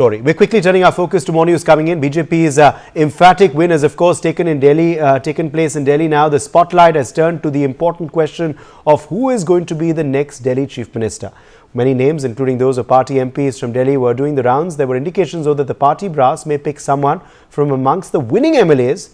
Story. We're quickly turning our focus to more news coming in. BJP's emphatic win has, of course, taken place in Delhi. Now the spotlight has turned to the important question of who is going to be the next Delhi Chief Minister. Many names, including those of party MPs from Delhi, were doing the rounds. There were indications, though, that the party brass may pick someone from amongst the winning MLAs.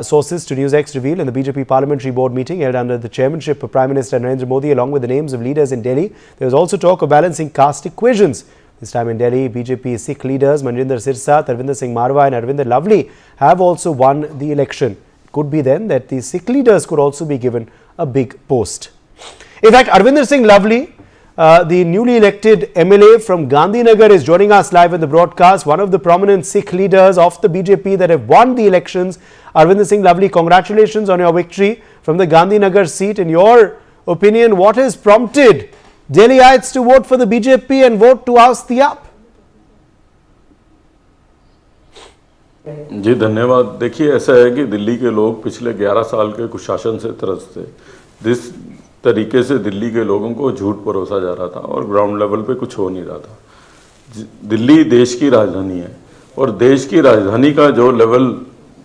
Sources to NewsX reveal in the BJP Parliamentary Board meeting held under the chairmanship of Prime Minister Narendra Modi, along with the names of leaders in Delhi, there was also talk of balancing caste equations. This time in Delhi, BJP Sikh leaders Manjinder Sirsa, Tarvinder Singh Marwa and Arvinder Lovely have also won the election. It could be then that the Sikh leaders could also be given a big post. In fact, Arvinder Singh Lovely, the newly elected MLA from Gandhinagar, is joining us live in the broadcast. One of the prominent Sikh leaders of the BJP that have won the elections. Arvinder Singh Lovely, congratulations on your victory from the Gandhinagar seat. In your opinion, what has prompted Delhiites to vote for the BJP and vote to oust the AAP? जी धन्यवाद। देखिए, ऐसा है कि दिल्ली के लोग पिछले 11 साल के कुशासन से त्रस्त थे। जिस तरीके से दिल्ली के लोगों को झूठ परोसा जा रहा था और ग्राउंड लेवल पे कुछ हो नहीं रहा था। दिल्ली देश की राजधानी है और देश की राजधानी का जो लेवल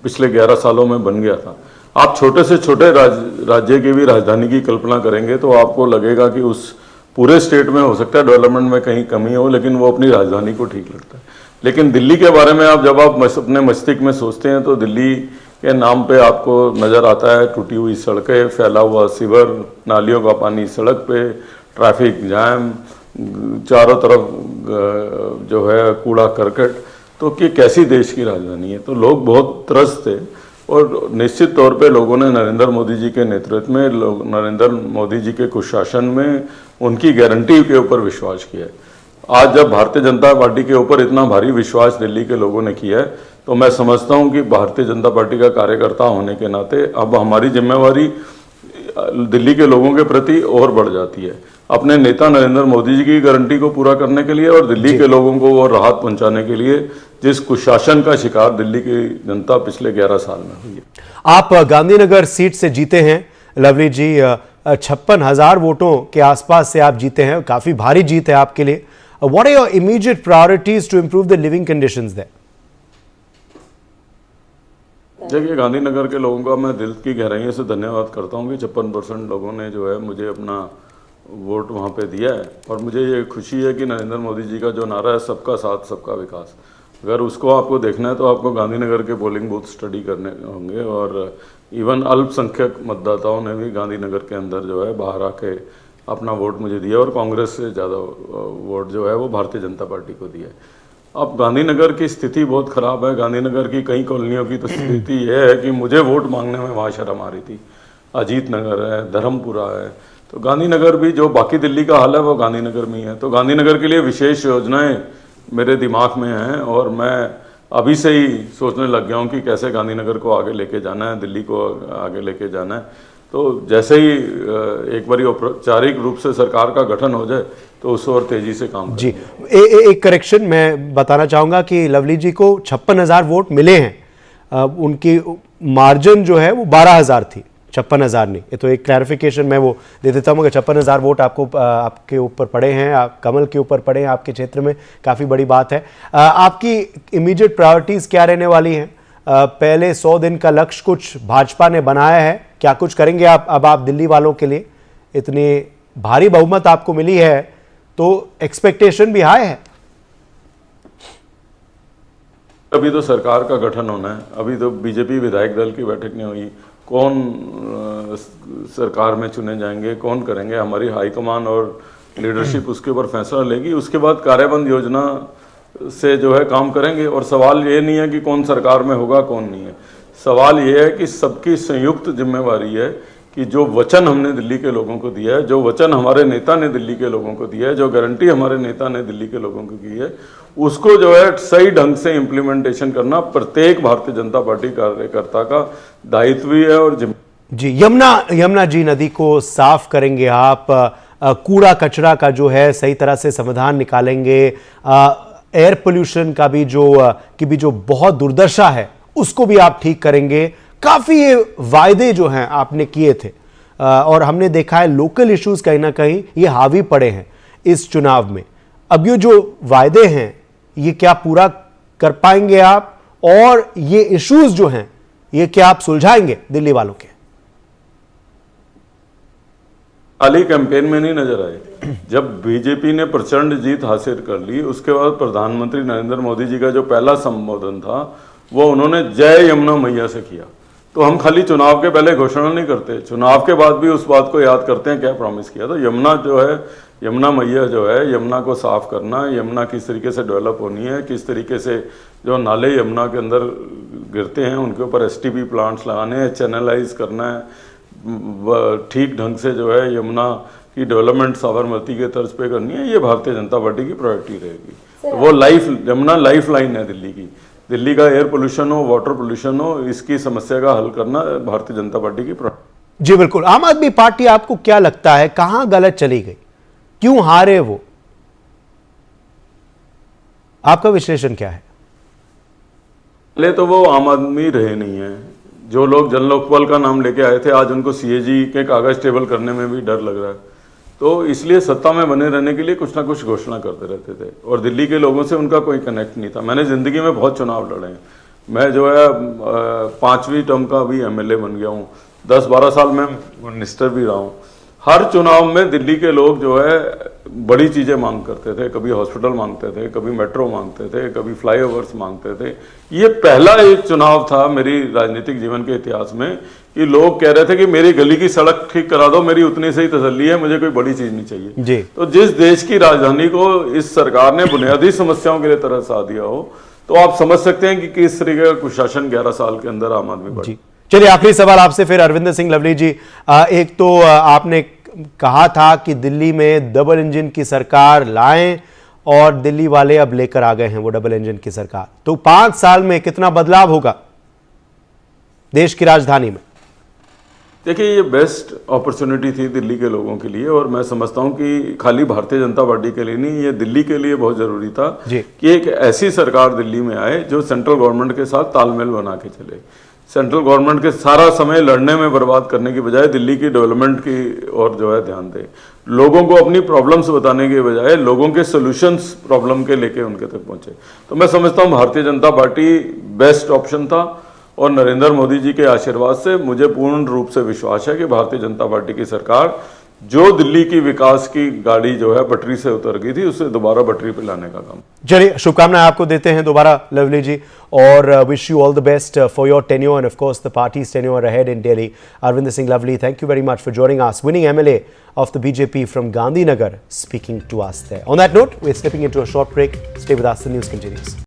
पिछले 11 सालों में बन गया था, आप छोटे से छोटे राज्य की भी राजधानी की कल्पना करेंगे तो आपको लगेगा कि उस पूरे स्टेट में हो सकता है डेवलपमेंट में कहीं कमी हो, लेकिन वो अपनी राजधानी को ठीक लगता है। लेकिन दिल्ली के बारे में जब आप अपने मस्तिष्क में सोचते हैं तो दिल्ली के नाम पे आपको नज़र आता है टूटी हुई सड़कें, फैला हुआ सीवर, नालियों का पानी सड़क पे, ट्रैफिक जैम, चारों तरफ जो है कूड़ा करकट। तो कि कैसी देश की राजधानी है? तो लोग बहुत त्रस्त थे और निश्चित तौर पे लोगों ने नरेंद्र मोदी जी के नेतृत्व में, नरेंद्र मोदी जी के कुशासन में उनकी गारंटी के ऊपर विश्वास किया है। आज जब भारतीय जनता पार्टी के ऊपर इतना भारी विश्वास दिल्ली के लोगों ने किया है तो मैं समझता हूं कि भारतीय जनता पार्टी का कार्यकर्ता होने के नाते अब हमारी जिम्मेवारी दिल्ली के लोगों के प्रति और बढ़ जाती है, अपने नेता नरेंद्र मोदी जी की गारंटी को पूरा करने के लिए और दिल्ली के लोगों को वो राहत पहुंचाने के लिए जिस कुशासन का शिकार दिल्ली की जनता पिछले 11 साल में हुई है। आप गांधीनगर सीट से जीते हैं लवली जी, 56,000 वोटों के आसपास से आप जीते हैं, काफी भारी जीत है आपके लिए। What are your immediate priorities to improve the living conditions there? देखिए, गांधीनगर के लोगों का मैं दिल की गहराइयों से धन्यवाद करता हूं कि 56% लोगों ने जो है मुझे अपना वोट वहां पे दिया है और मुझे ये खुशी है कि नरेंद्र मोदी जी का जो नारा है सबका साथ सबका विकास, अगर उसको आपको देखना है तो आपको गांधीनगर के पोलिंग बूथ स्टडी करने होंगे। और इवन अल्पसंख्यक मतदाताओं ने भी गांधीनगर के अंदर जो है बाहर आके अपना वोट मुझे दिया और कांग्रेस से ज़्यादा वोट जो है वो भारतीय जनता पार्टी को दिया है। अब गांधीनगर की स्थिति बहुत ख़राब है। गांधीनगर की कई कॉलोनियों की तो स्थिति यह है कि मुझे वोट मांगने में वहाँ शर्म आ रही थी। अजीत नगर है, धर्मपुरा है, तो गांधीनगर भी जो बाकी दिल्ली का हाल है वो गांधीनगर में ही है। तो गांधीनगर के लिए विशेष योजनाएं मेरे दिमाग में हैं और मैं अभी से ही सोचने लग गया हूं कि कैसे गांधीनगर को आगे लेके जाना है, दिल्ली को आगे लेके जाना है। तो जैसे ही एक बार औपचारिक रूप से सरकार का गठन हो जाए तो उस और तेजी से काम जी। एक करेक्शन मैं बताना चाहूंगा कि लवली जी को 56,000 वोट मिले हैं, उनकी मार्जिन जो है वो 12,000 थी, 56,000 नहीं। ये तो एक क्लैरिफिकेशन मैं वो दे देता हूँ कि 56,000 वोट आपके ऊपर पड़े हैं, आप कमल के ऊपर पड़े हैं आपके क्षेत्र में, काफ़ी बड़ी बात है। आपकी इमीडिएट प्रायोरिटीज़ क्या रहने वाली हैं? पहले 100 दिन का लक्ष्य कुछ भाजपा ने बनाया है, क्या कुछ करेंगे अब आप दिल्ली वालों के लिए? इतनी भारी बहुमत आपको मिली है तो एक्सपेक्टेशन भी हाई है। अभी तो सरकार का गठन होना है, अभी तो बीजेपी विधायक दल की बैठक नहीं हुई, कौन सरकार में चुने जाएंगे, कौन करेंगे, हमारी हाईकमान और लीडरशिप उसके ऊपर फैसला लेगी। उसके बाद कार्यबंध योजना से जो है काम करेंगे। और सवाल ये नहीं है कि कौन सरकार में होगा कौन नहीं है, सवाल ये है कि सबकी संयुक्त जिम्मेवारी है कि जो वचन हमने दिल्ली के लोगों को दिया है, जो वचन हमारे नेता ने दिल्ली के लोगों को दिया है, जो गारंटी हमारे नेता ने दिल्ली के लोगों को की है, उसको जो है सही ढंग से इम्प्लीमेंटेशन करना प्रत्येक भारतीय जनता पार्टी कार्यकर्ता का दायित्व भी है। और जी, यमुना जी नदी को साफ करेंगे आप, कूड़ा कचरा का जो है सही तरह से समाधान निकालेंगे, एयर पोल्यूशन का भी जो बहुत दुर्दशा है उसको भी आप ठीक करेंगे। काफी ये वायदे जो हैं आपने किए थे और हमने देखा है लोकल इश्यूज कहीं ना कहीं ये हावी पड़े हैं इस चुनाव में। अब ये जो वायदे हैं ये क्या पूरा कर पाएंगे आप, और ये इश्यूज जो हैं ये क्या आप सुलझाएंगे दिल्ली वालों के? खाली कैंपेन में नहीं नजर आए। जब बीजेपी ने प्रचंड जीत हासिल कर ली, उसके बाद प्रधानमंत्री नरेंद्र मोदी जी का जो पहला संबोधन था वो उन्होंने जय यमुना मैया से किया। तो हम खाली चुनाव के पहले घोषणा नहीं करते, चुनाव के बाद भी उस बात को याद करते हैं क्या प्रॉमिस किया। तो यमुना जो है, यमुना मैया जो है, यमुना को साफ करना, यमुना किस तरीके से डेवलप होनी है, किस तरीके से जो नाले यमुना के अंदर गिरते हैं उनके ऊपर एसटीपी प्लांट्स लगाने हैं, चैनलाइज करना है, ठीक ढंग से जो है यमुना की डेवलपमेंट साबरमती के तर्ज पे करनी है, ये भारतीय जनता पार्टी की प्रायोरिटी रहेगी। तो वो यमुना लाइफ लाइन है दिल्ली की। दिल्ली का एयर पोल्यूशन हो, वाटर पोल्यूशन हो, इसकी समस्या का हल करना भारतीय जनता पार्टी की प्रायोरिटी। जी बिल्कुल। आम आदमी पार्टी आपको क्या लगता है कहां गलत चली गई, क्यों हारे वो? आपका विश्लेषण क्या है? पहले तो वो आम आदमी रहे नहीं है। जो लोग जन लोकपाल का नाम लेके आए थे, आज उनको सीएजी के कागज टेबल करने में भी डर लग रहा है। तो इसलिए सत्ता में बने रहने के लिए कुछ ना कुछ घोषणा करते रहते थे और दिल्ली के लोगों से उनका कोई कनेक्ट नहीं था। मैंने जिंदगी में बहुत चुनाव लड़े हैं। मैं जो है 5वीं टर्म का भी एमएलए बन गया हूँ, 10-12 साल में मिनिस्टर भी रहा हूँ। हर चुनाव में दिल्ली के लोग जो है बड़ी चीज़ें मांग करते थे, कभी हॉस्पिटल मांगते थे, कभी मेट्रो मांगते थे, कभी फ्लाईओवर्स मांगते थे। ये पहला एक चुनाव था मेरी राजनीतिक जीवन के इतिहास में कि लोग कह रहे थे कि मेरी गली की सड़क ठीक करा दो, मेरी उतनी से ही तसल्ली है, मुझे कोई बड़ी चीज़ नहीं चाहिए जी। तो जिस देश की राजधानी को इस सरकार ने बुनियादी समस्याओं के लिए तरसा दिया हो, तो आप समझ सकते हैं कि किस तरीके का कुशासन 11 साल के अंदर आम आदमी पार्टी। चलिए आखिरी सवाल आपसे फिर अरविंदर सिंह लवली जी। एक तो आपने कहा था कि दिल्ली में डबल इंजन की सरकार लाएं और दिल्ली वाले अब लेकर आ गए हैं वो डबल इंजन की सरकार। तो 5 साल में कितना बदलाव होगा देश की राजधानी में? देखिए, ये बेस्ट अपॉर्चुनिटी थी दिल्ली के लोगों के लिए और मैं समझता हूं कि खाली भारतीय जनता पार्टी के लिए नहीं, ये दिल्ली के लिए बहुत जरूरी था कि एक ऐसी सरकार दिल्ली में आए जो सेंट्रल गवर्नमेंट के साथ तालमेल बना के चले। सेंट्रल गवर्नमेंट के सारा समय लड़ने में बर्बाद करने की बजाय दिल्ली की डेवलपमेंट की ओर जो है ध्यान दे, लोगों को अपनी प्रॉब्लम्स बताने के बजाय लोगों के सॉल्यूशंस प्रॉब्लम के लेके उनके तक पहुंचे। तो मैं समझता हूं Bharatiya Janata party best option था और नरेंद्र मोदी जी के आशीर्वाद से मुझे पूर्ण रूप से विश्वास है कि भारतीय जनता पार्टी की सरकार जो दिल्ली की विकास की गाड़ी जो है पटरी से उतर गई थी, उसे दोबारा पटरी पे लाने का काम। चलिए शुभकामनाएं आपको देते हैं दोबारा लवली जी, और wish you all the best for your tenure end of course the parties tenure ahead in Delhi. Arvinder Singh Lovely, thank you very much for joining us, winning MLA of the BJP from Gandhinagar, speaking to us there. On that note, we're stepping into a short break. Stay with us, the news continues.